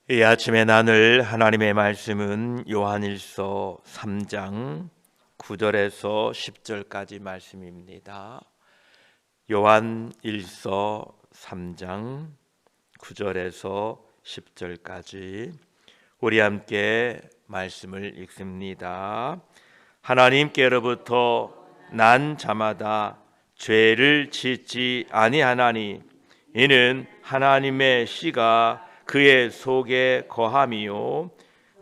이 아침에 나눌 하나님의 말씀은 요한일서 3장 9절에서 10절까지 말씀입니다. 요한일서 3장 9절에서 10절까지 우리 함께 말씀을 읽습니다. 하나님께로부터 난 자마다 죄를 짓지 아니하나니 이는 하나님의 씨가 그의 속에 거함이요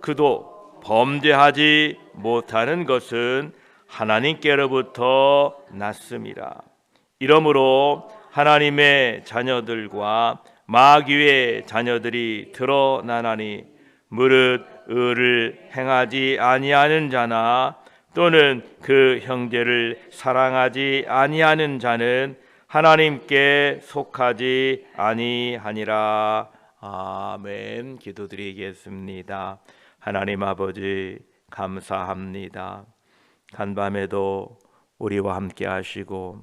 그도 범죄하지 못하는 것은 하나님께로부터 났음이라. 이러므로 하나님의 자녀들과 마귀의 자녀들이 드러나나니 무릇 의를 행하지 아니하는 자나 또는 그 형제를 사랑하지 아니하는 자는 하나님께 속하지 아니하니라. 아멘. 기도드리겠습니다. 하나님 아버지 감사합니다. 간밤에도 우리와 함께 하시고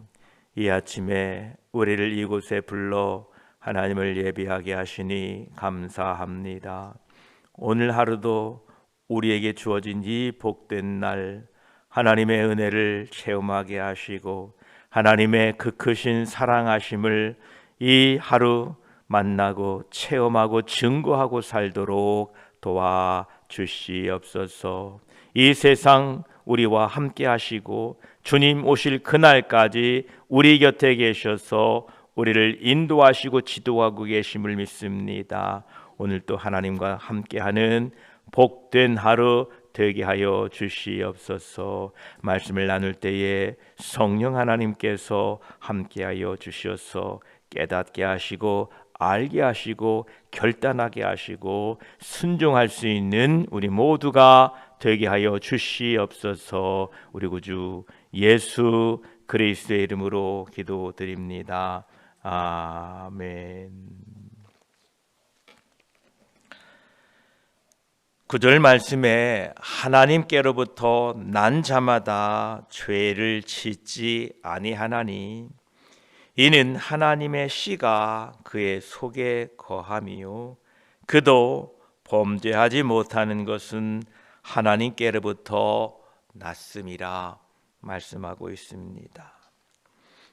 이 아침에 우리를 이곳에 불러 하나님을 예배하게 하시니 감사합니다. 오늘 하루도 우리에게 주어진 이 복된 날 하나님의 은혜를 체험하게 하시고 하나님의 그 크신 사랑하심을 이 하루 만나고 체험하고 증거하고 살도록 도와주시옵소서. 이 세상 우리와 함께 하시고 주님 오실 그날까지 우리 곁에 계셔서 우리를 인도하시고 지도하고 계심을 믿습니다. 오늘 또 하나님과 함께하는 복된 하루 되게 하여 주시옵소서. 말씀을 나눌 때에 성령 하나님께서 함께하여 주셔서 깨닫게 하시고 알게 하시고 결단하게 하시고 순종할 수 있는 우리 모두가 되게 하여 주시옵소서. 우리 구주 예수 그리스도의 이름으로 기도드립니다. 아멘. 9절 말씀에 하나님께로부터 난 자마다 죄를 짓지 아니하나니 이는 하나님의 씨가 그의 속에 거함이요 그도 범죄하지 못하는 것은 하나님께로부터 났음이라 말씀하고 있습니다.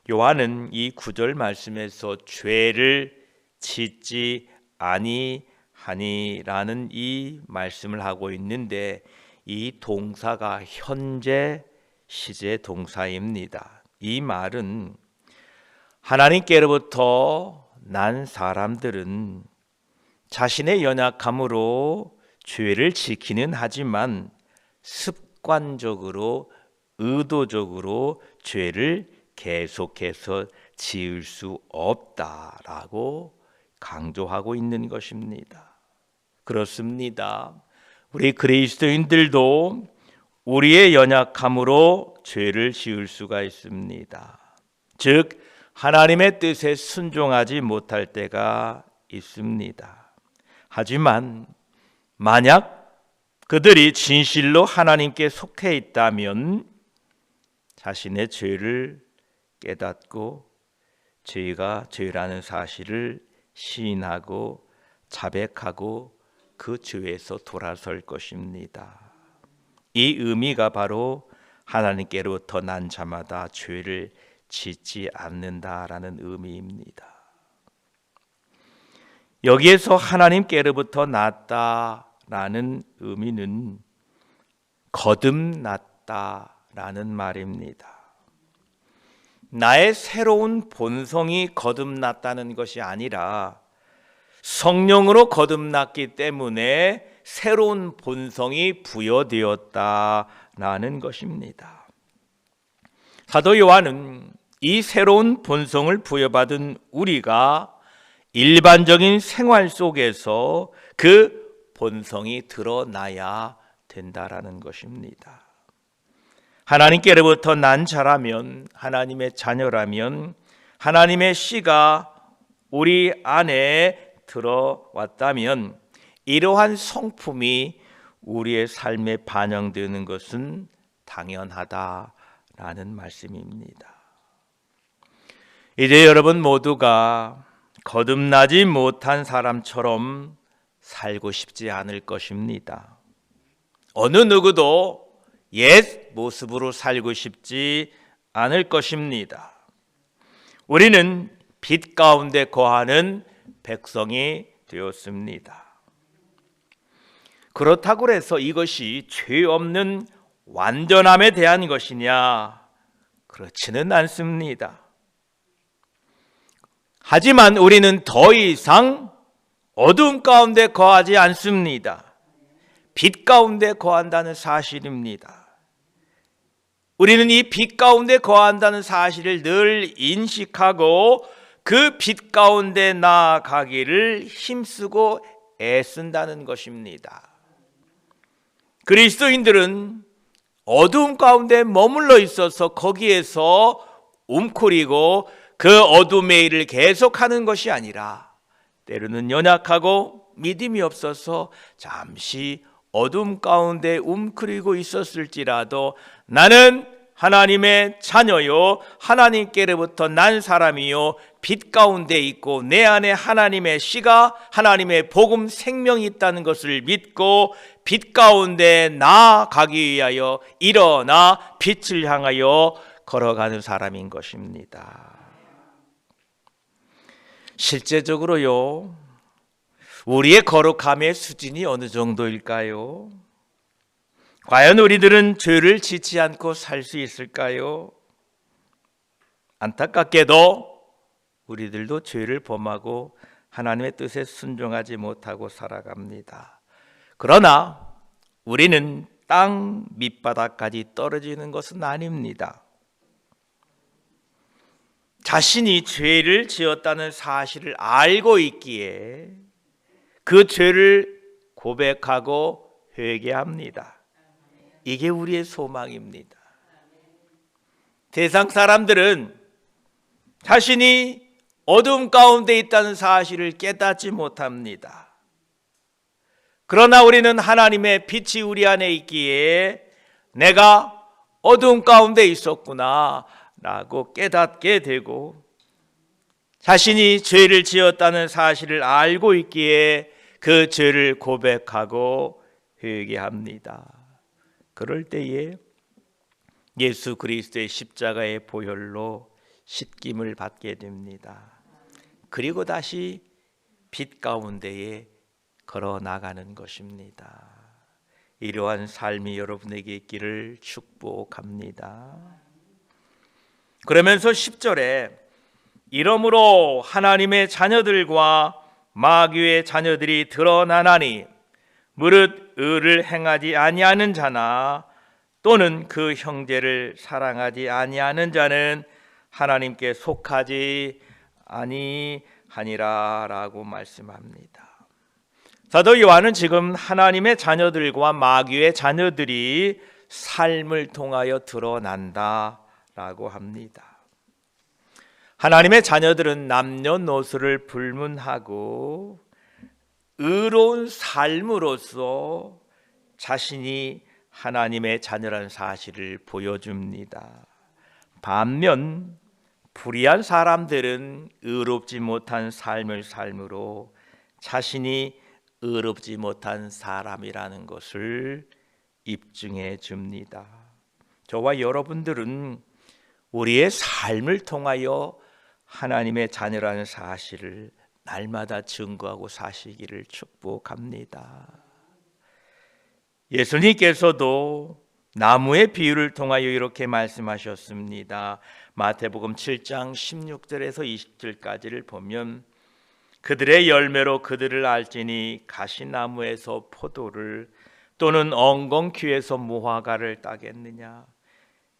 요한은 이 9절 말씀에서 죄를 짓지 아니하니라는 이 말씀을 하고 있는데 이 동사가 현재 시제 동사입니다. 이 말은 하나님께로부터 난 사람들은 자신의 연약함으로 죄를 지키는 하지만 습관적으로 의도적으로 죄를 계속해서 지을 수 없다라고 강조하고 있는 것입니다. 그렇습니다. 우리 그리스도인들도 우리의 연약함으로 죄를 지을 수가 있습니다. 즉 하나님의 뜻에 순종하지 못할 때가 있습니다. 하지만 만약 그들이 진실로 하나님께 속해 있다면 자신의 죄를 깨닫고 죄가 죄라는 사실을 시인하고 자백하고 그 죄에서 돌아설 것입니다. 이 의미가 바로 하나님께로부터 난 자마다 죄를 짓지 않는다라는 의미입니다. 여기에서 하나님께로부터 났다라는 의미는 거듭났다라는 말입니다. 나의 새로운 본성이 거듭났다는 것이 아니라 성령으로 거듭났기 때문에 새로운 본성이 부여되었다라는 것입니다. 사도 요한은 이 새로운 본성을 부여받은 우리가 일반적인 생활 속에서 그 본성이 드러나야 된다라는 것입니다. 하나님께로부터 난 자라면, 하나님의 자녀라면 하나님의 씨가 우리 안에 들어왔다면 이러한 성품이 우리의 삶에 반영되는 것은 당연하다라는 말씀입니다. 이제 여러분 모두가 거듭나지 못한 사람처럼 살고 싶지 않을 것입니다. 어느 누구도 옛 모습으로 살고 싶지 않을 것입니다. 우리는 빛 가운데 거하는 백성이 되었습니다. 그렇다고 해서 이것이 죄 없는 완전함에 대한 것이냐? 그렇지는 않습니다. 하지만 우리는 더 이상 어둠 가운데 거하지 않습니다. 빛 가운데 거한다는 사실입니다. 우리는 이 빛 가운데 거한다는 사실을 늘 인식하고 그 빛 가운데 나아가기를 힘쓰고 애쓴다는 것입니다. 그리스도인들은 어두움 가운데 머물러 있어서 거기에서 움츠리고 그 어둠의 일을 계속하는 것이 아니라 때로는 연약하고 믿음이 없어서 잠시 어둠 가운데 움츠리고 있었을지라도 나는 하나님의 자녀요, 하나님께로부터 난 사람이요, 빛 가운데 있고 내 안에 하나님의 씨가, 하나님의 복음 생명이 있다는 것을 믿고 빛 가운데 나아가기 위하여 일어나 빛을 향하여 걸어가는 사람인 것입니다. 실제적으로요, 우리의 거룩함의 수준이 어느 정도일까요? 과연 우리들은 죄를 짓지 않고 살 수 있을까요? 안타깝게도 우리들도 죄를 범하고 하나님의 뜻에 순종하지 못하고 살아갑니다. 그러나 우리는 땅 밑바닥까지 떨어지는 것은 아닙니다. 자신이 죄를 지었다는 사실을 알고 있기에 그 죄를 고백하고 회개합니다. 이게 우리의 소망입니다. 세상 사람들은 자신이 어둠 가운데 있다는 사실을 깨닫지 못합니다. 그러나 우리는 하나님의 빛이 우리 안에 있기에 내가 어둠 가운데 있었구나 라고 깨닫게 되고 자신이 죄를 지었다는 사실을 알고 있기에 그 죄를 고백하고 회개합니다. 그럴 때에 예수 그리스도의 십자가의 보혈로 씻김을 받게 됩니다. 그리고 다시 빛 가운데에 걸어 나가는 것입니다. 이러한 삶이 여러분에게 있기를 축복합니다. 그러면서 10절에 이러므로 하나님의 자녀들과 마귀의 자녀들이 드러나나니 무릇 의를 행하지 아니하는 자나 또는 그 형제를 사랑하지 아니하는 자는 하나님께 속하지 아니하니라 라고 말씀합니다. 사도 요한은 지금 하나님의 자녀들과 마귀의 자녀들이 삶을 통하여 드러난다 라고 합니다. 하나님의 자녀들은 남녀노소를 불문하고 의로운 삶으로서 자신이 하나님의 자녀라는 사실을 보여줍니다. 반면 불의한 사람들은 의롭지 못한 삶을 삶으로 자신이 의롭지 못한 사람이라는 것을 입증해 줍니다. 저와 여러분들은 우리의 삶을 통하여 하나님의 자녀라는 사실을 날마다 증거하고 사시기를 축복합니다. 예수님께서도 나무의 비유를 통하여 이렇게 말씀하셨습니다. 마태복음 7장 16절에서 20절까지를 보면 그들의 열매로 그들을 알지니 가시나무에서 포도를 또는 엉겅퀴에서 무화과를 따겠느냐.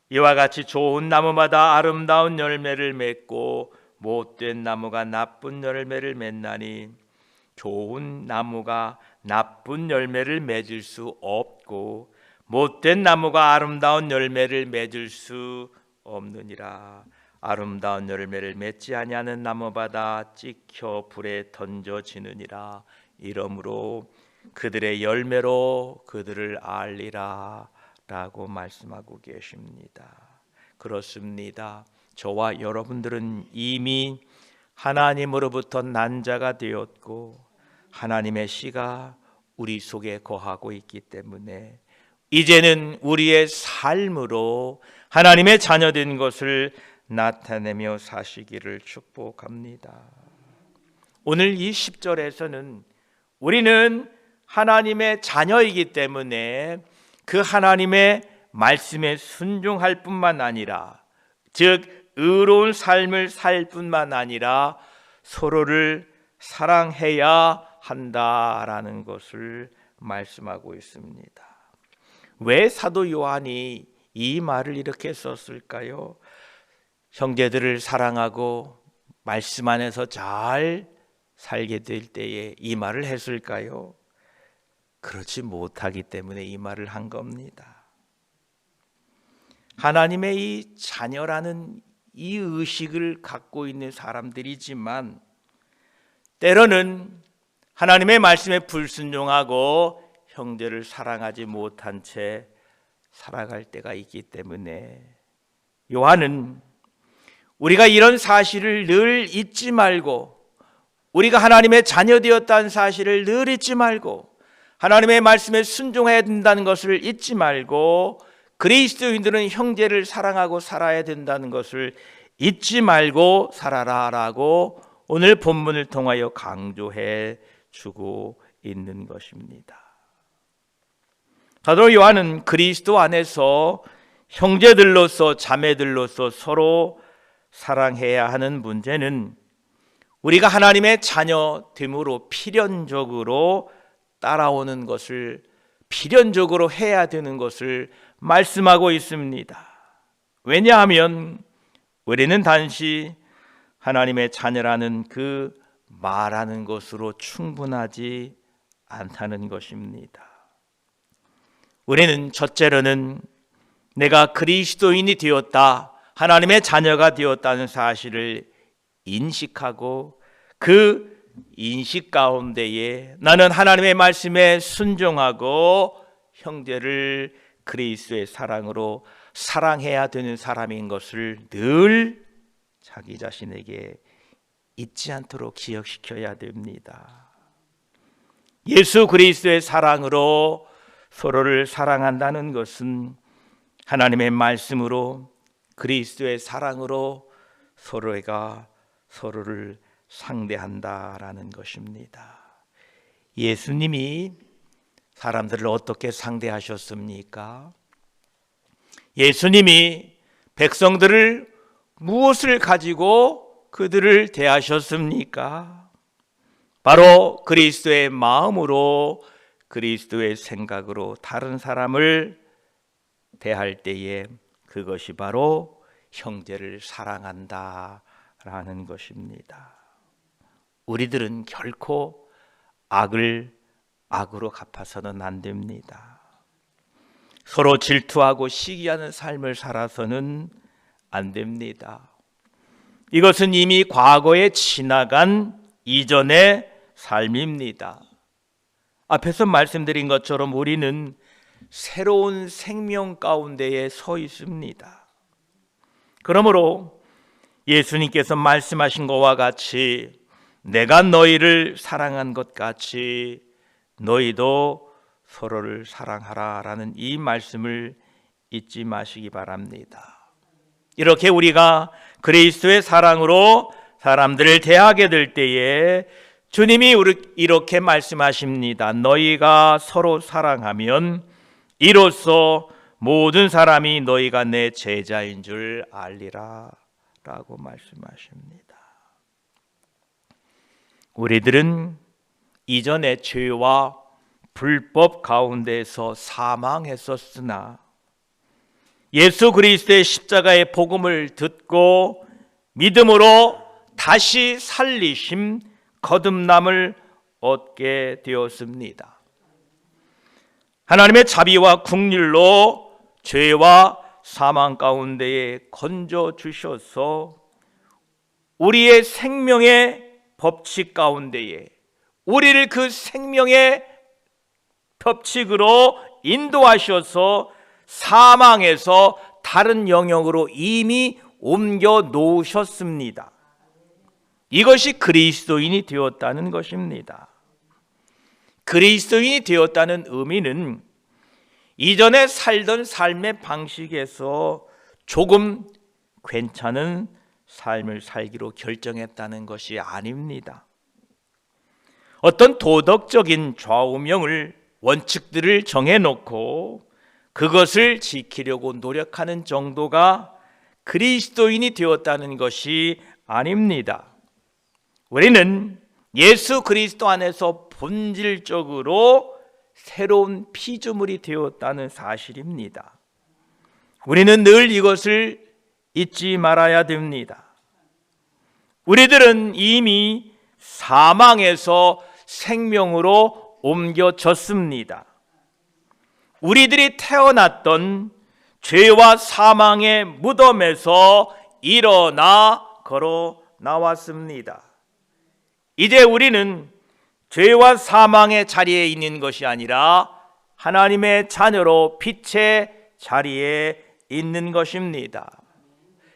이와 같이 좋은 나무마다 아름다운 열매를 맺고 못된 나무가 나쁜 열매를 맺나니 좋은 나무가 나쁜 열매를 맺을 수 없고 못된 나무가 아름다운 열매를 맺을 수 없느니라. 아름다운 열매를 맺지 아니하는 나무마다 찍혀 불에 던져지느니라. 이러므로 그들의 열매로 그들을 알리라 라고 말씀하고 계십니다. 그렇습니다. 저와 여러분들은 이미 하나님으로부터 난 자가 되었고 하나님의 씨가 우리 속에 거하고 있기 때문에 이제는 우리의 삶으로 하나님의 자녀된 것을 나타내며 사시기를 축복합니다. 오늘 이 10절에서는 우리는 하나님의 자녀이기 때문에 그 하나님의 말씀에 순종할 뿐만 아니라, 즉 의로운 삶을 살 뿐만 아니라 서로를 사랑해야 한다라는 것을 말씀하고 있습니다. 왜 사도 요한이 이 말을 이렇게 썼을까요? 형제들을 사랑하고 말씀 안에서 잘 살게 될 때에 이 말을 했을까요? 그렇지 못하기 때문에 이 말을 한 겁니다. 하나님의 이 자녀라는 이 의식을 갖고 있는 사람들이지만 때로는 하나님의 말씀에 불순종하고 형제를 사랑하지 못한 채 살아갈 때가 있기 때문에 요한은 우리가 이런 사실을 늘 잊지 말고, 우리가 하나님의 자녀되었다는 사실을 늘 잊지 말고, 하나님의 말씀에 순종해야 된다는 것을 잊지 말고, 그리스도인들은 형제를 사랑하고 살아야 된다는 것을 잊지 말고 살아라라고 오늘 본문을 통하여 강조해 주고 있는 것입니다. 사도 요한은 그리스도 안에서 형제들로서 자매들로서 서로 사랑해야 하는 문제는 우리가 하나님의 자녀됨으로 필연적으로 따라오는 것을, 필연적으로 해야 되는 것을 말씀하고 있습니다. 왜냐하면 우리는 단지 하나님의 자녀라는 그 말하는 것으로 충분하지 않다는 것입니다. 우리는 첫째로는 내가 그리스도인이 되었다, 하나님의 자녀가 되었다는 사실을 인식하고 그 인식 가운데에 나는 하나님의 말씀에 순종하고 형제를 그리스도의 사랑으로 사랑해야 되는 사람인 것을 늘 자기 자신에게 잊지 않도록 기억시켜야 됩니다. 예수 그리스도의 사랑으로 서로를 사랑한다는 것은 하나님의 말씀으로 그리스도의 사랑으로 서로가 서로를 상대한다라는 것입니다. 예수님이 사람들을 어떻게 상대하셨습니까? 예수님이 백성들을 무엇을 가지고 그들을 대하셨습니까? 바로 그리스도의 마음으로, 그리스도의 생각으로 다른 사람을 대할 때에 그것이 바로 형제를 사랑한다라는 것입니다. 우리들은 결코 악을 악으로 갚아서는 안 됩니다. 서로 질투하고 시기하는 삶을 살아서는 안 됩니다. 이것은 이미 과거에 지나간 이전의 삶입니다. 앞에서 말씀드린 것처럼 우리는 새로운 생명 가운데에 서 있습니다. 그러므로 예수님께서 말씀하신 것과 같이 내가 너희를 사랑한 것 같이 너희도 서로를 사랑하라라는 이 말씀을 잊지 마시기 바랍니다. 이렇게 우리가 그리스도의 사랑으로 사람들을 대하게 될 때에 주님이 이렇게 말씀하십니다. 너희가 서로 사랑하면 이로써 모든 사람이 너희가 내 제자인 줄 알리라 라고 말씀하십니다. 우리들은 이전에 죄와 불법 가운데서 사망했었으나 예수 그리스도의 십자가의 복음을 듣고 믿음으로 다시 살리심, 거듭남을 얻게 되었습니다. 하나님의 자비와 긍휼로 죄와 사망 가운데에 건져 주셔서 우리의 생명의 법칙 가운데에 우리를 그 생명의 법칙으로 인도하셔서 사망에서 다른 영역으로 이미 옮겨 놓으셨습니다. 이것이 그리스도인이 되었다는 것입니다. 그리스도인이 되었다는 의미는 이전에 살던 삶의 방식에서 조금 괜찮은 삶을 살기로 결정했다는 것이 아닙니다. 어떤 도덕적인 좌우명을, 원칙들을 정해놓고 그것을 지키려고 노력하는 정도가 그리스도인이 되었다는 것이 아닙니다. 우리는 예수 그리스도 안에서 본질적으로 새로운 피조물이 되었다는 사실입니다. 우리는 늘 이것을 잊지 말아야 됩니다. 우리들은 이미 사망에서 생명으로 옮겨졌습니다. 우리들이 태어났던 죄와 사망의 무덤에서 일어나 걸어 나왔습니다. 이제 우리는 죄와 사망의 자리에 있는 것이 아니라 하나님의 자녀로 빛의 자리에 있는 것입니다.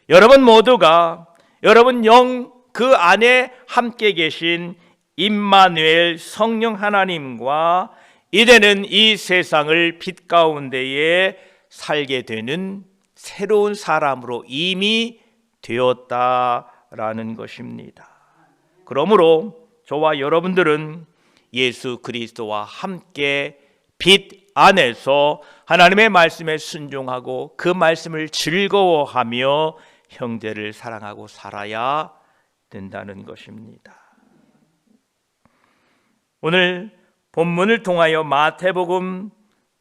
여러분 모두가 여러분 영 그 안에 함께 계신 임마누엘 성령 하나님과 이제는 이 세상을 빛 가운데에 살게 되는 새로운 사람으로 이미 되었다라는 것입니다. 그러므로 저와 여러분들은 예수 그리스도와 함께 빛 안에서 하나님의 말씀에 순종하고 그 말씀을 즐거워하며 형제를 사랑하고 살아야 된다는 것입니다. 오늘 본문을 통하여 마태복음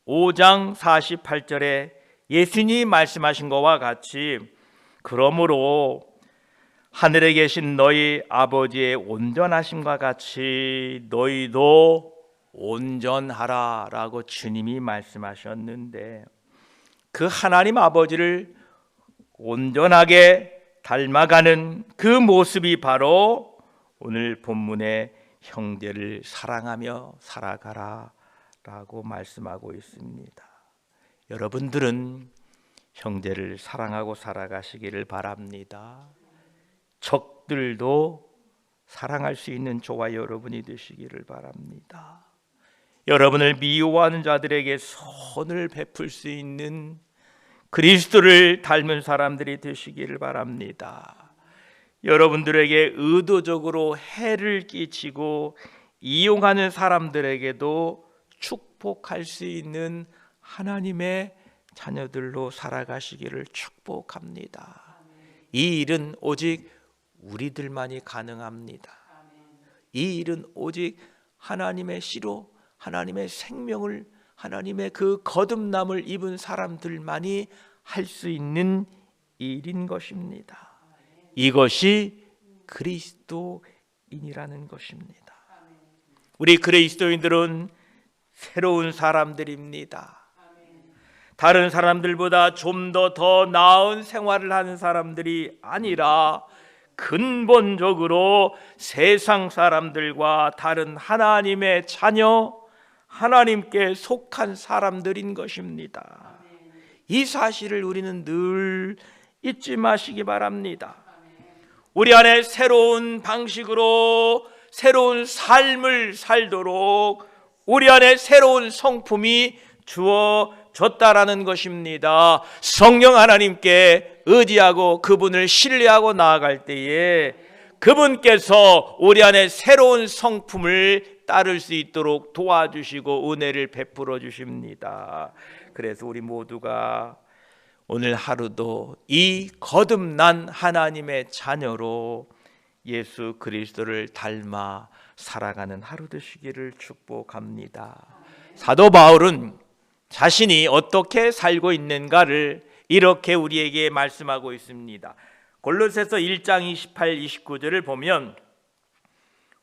5장 48절에 예수님이 말씀하신 것과 같이 그러므로 하늘에 계신 너희 아버지의 온전하심과 같이 너희도 온전하라 라고 주님이 말씀하셨는데, 그 하나님 아버지를 온전하게 닮아가는 그 모습이 바로 오늘 본문의 형제를 사랑하며 살아가라 라고 말씀하고 있습니다. 여러분들은 형제를 사랑하고 살아가시기를 바랍니다. 적들도 사랑할 수 있는 저와 여러분이 되시기를 바랍니다. 여러분을 미워하는 자들에게 선을 베풀 수 있는 그리스도를 닮은 사람들이 되시기를 바랍니다. 여러분들에게 의도적으로 해를 끼치고 이용하는 사람들에게도 축복할 수 있는 하나님의 자녀들로 살아가시기를 축복합니다. 이 일은 오직 우리들만이 가능합니다. 이 일은 오직 하나님의 씨로 하나님의 생명을, 하나님의 그 거듭남을 입은 사람들만이 할 수 있는 일인 것입니다. 이것이 그리스도인이라는 것입니다. 우리 그리스도인들은 새로운 사람들입니다. 다른 사람들보다 좀 더 나은 생활을 하는 사람들이 아니라 근본적으로 세상 사람들과 다른 하나님의 자녀, 하나님께 속한 사람들인 것입니다. 이 사실을 우리는 늘 잊지 마시기 바랍니다. 우리 안에 새로운 방식으로 새로운 삶을 살도록 우리 안에 새로운 성품이 주어졌다라는 것입니다. 성령 하나님께 의지하고 그분을 신뢰하고 나아갈 때에 그분께서 우리 안에 새로운 성품을 따를 수 있도록 도와주시고 은혜를 베풀어 주십니다. 그래서 우리 모두가 오늘 하루도 이 거듭난 하나님의 자녀로 예수 그리스도를 닮아 살아가는 하루 되시기를 축복합니다. 사도 바울은 자신이 어떻게 살고 있는가를 이렇게 우리에게 말씀하고 있습니다. 골로새서 1장 28, 29절을 보면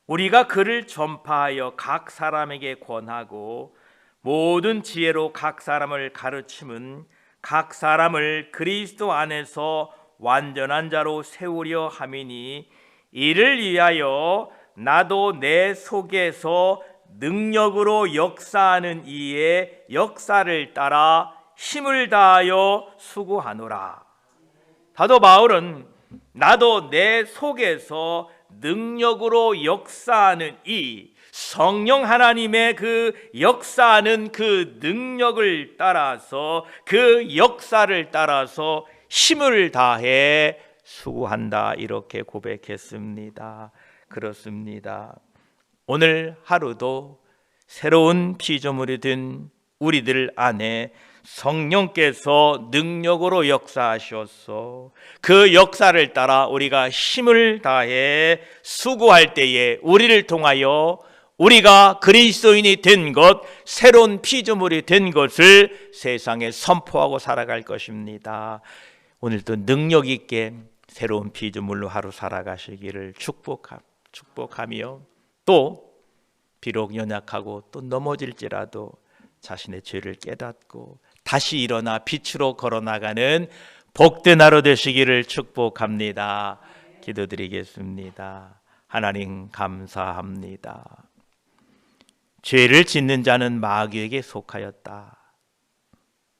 우리가 그를 전파하여 각 사람에게 권하고 모든 지혜로 각 사람을 가르침은 각 사람을 그리스도 안에서 완전한 자로 세우려 함이니 이를 위하여 나도 내 속에서 능력으로 역사하는 이의 역사를 따라 힘을 다하여 수고하노라. 사도 바울은 나도 내 속에서 능력으로 역사하는 이 성령 하나님의 그 역사하는 그 능력을 따라서, 그 역사를 따라서 힘을 다해 수고한다, 이렇게 고백했습니다. 그렇습니다. 오늘 하루도 새로운 피조물이 된 우리들 안에 성령께서 능력으로 역사하셔서 그 역사를 따라 우리가 힘을 다해 수고할 때에 우리를 통하여 우리가 그리스도인이 된 것, 새로운 피조물이 된 것을 세상에 선포하고 살아갈 것입니다. 오늘도 능력 있게 새로운 피조물로 하루 살아가시기를 축복하며, 또 비록 연약하고 또 넘어질지라도 자신의 죄를 깨닫고 다시 일어나 빛으로 걸어나가는 복된 하루 되시기를 축복합니다. 기도드리겠습니다. 하나님 감사합니다. 죄를 짓는 자는 마귀에게 속하였다.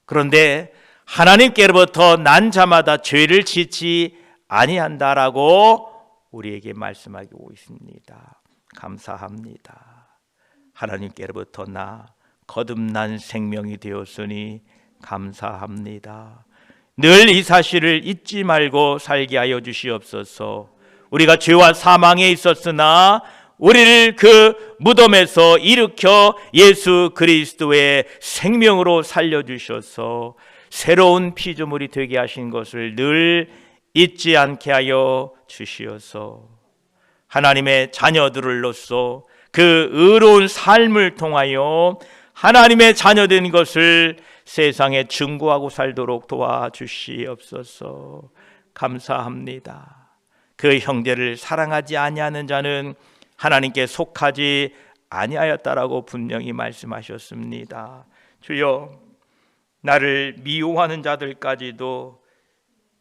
그런데 하나님께로부터 난 자마다 죄를 짓지 아니한다라고 우리에게 말씀하고 있습니다. 감사합니다. 하나님께로부터 나 거듭난 생명이 되었으니 감사합니다. 늘 이 사실을 잊지 말고 살게 하여 주시옵소서. 우리가 죄와 사망에 있었으나 우리를 그 무덤에서 일으켜 예수 그리스도의 생명으로 살려주셔서 새로운 피조물이 되게 하신 것을 늘 잊지 않게 하여 주시어서 하나님의 자녀들로서 그 의로운 삶을 통하여 하나님의 자녀된 것을 세상에 증거하고 살도록 도와주시옵소서. 감사합니다. 그 형제를 사랑하지 아니하는 자는 하나님께 속하지 아니하였다라고 분명히 말씀하셨습니다. 주여, 나를 미워하는 자들까지도,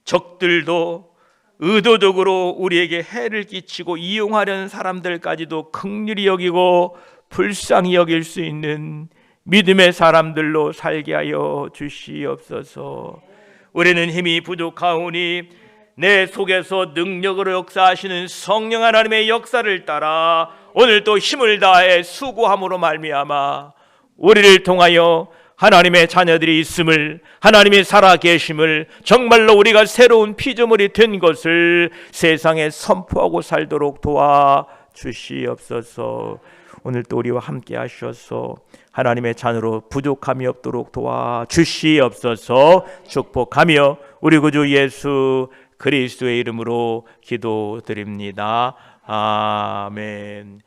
적들도, 의도적으로 우리에게 해를 끼치고 이용하려는 사람들까지도 긍휼히 여기고 불쌍히 여길 수 있는 믿음의 사람들로 살게 하여 주시옵소서. 우리는 힘이 부족하오니 내 속에서 능력으로 역사하시는 성령 하나님의 역사를 따라 오늘도 힘을 다해 수고함으로 말미암아 우리를 통하여 하나님의 자녀들이 있음을, 하나님이 살아계심을, 정말로 우리가 새로운 피조물이 된 것을 세상에 선포하고 살도록 도와주시옵소서. 오늘도 우리와 함께 하셔서 하나님의 자녀로 부족함이 없도록 도와주시옵소서. 축복하며 우리 구주 예수 그리스도의 이름으로 기도드립니다. 아멘.